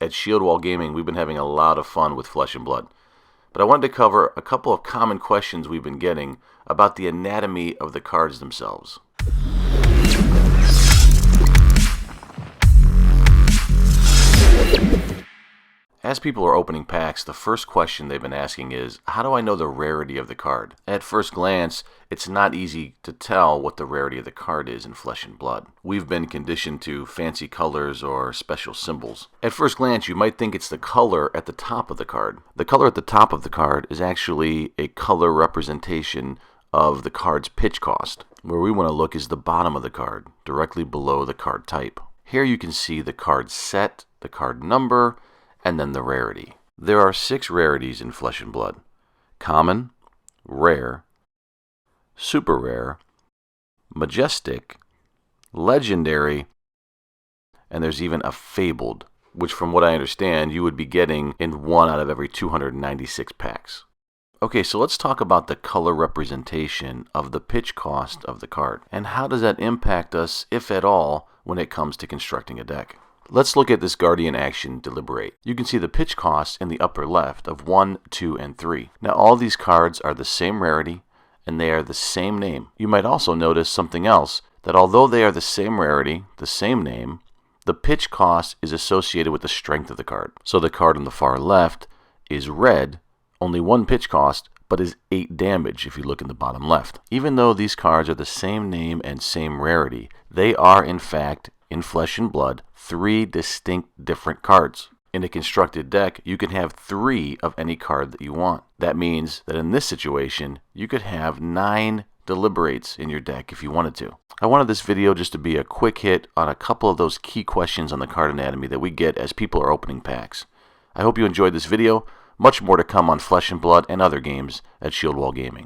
At Shield Wall Gaming, we've been having a lot of fun with Flesh and Blood. But I wanted to cover a couple of common questions we've been getting about the anatomy of the cards themselves. As people are opening packs, the first question they've been asking is, how do I know the rarity of the card? At first glance, it's not easy to tell what the rarity of the card is in Flesh and Blood. We've been conditioned to fancy colors or special symbols. At first glance, you might think it's the color at the top of the card. The color at the top of the card is actually a color representation of the card's pitch cost. Where we want to look is the bottom of the card, directly below the card type. Here you can see the card set, the card number, and then the rarity. There are 6 rarities in Flesh and Blood: common, rare, super rare, majestic, legendary, and there's even a fabled, which from what I understand you would be getting in 1 out of every 296 packs. Okay, so let's talk about the color representation of the pitch cost of the card, and how does that impact us, if at all, when it comes to constructing a deck. Let's look at this Guardian action Deliberate. You can see the pitch cost in the upper left of 1, 2, and 3. Now all these cards are the same rarity and they are the same name. You might also notice something else, that although they are the same rarity, the same name, the pitch cost is associated with the strength of the card. So the card on the far left is red, only 1 pitch cost, but is 8 damage if you look in the bottom left. Even though these cards are the same name and same rarity, they are in fact, in Flesh and Blood, 3 distinct different cards. In a constructed deck, you can have 3 of any card that you want. That means that in this situation, you could have 9 Deliberates in your deck if you wanted to. I wanted this video just to be a quick hit on a couple of those key questions on the card anatomy that we get as people are opening packs. I hope you enjoyed this video. Much more to come on Flesh and Blood and other games at Shield Wall Gaming.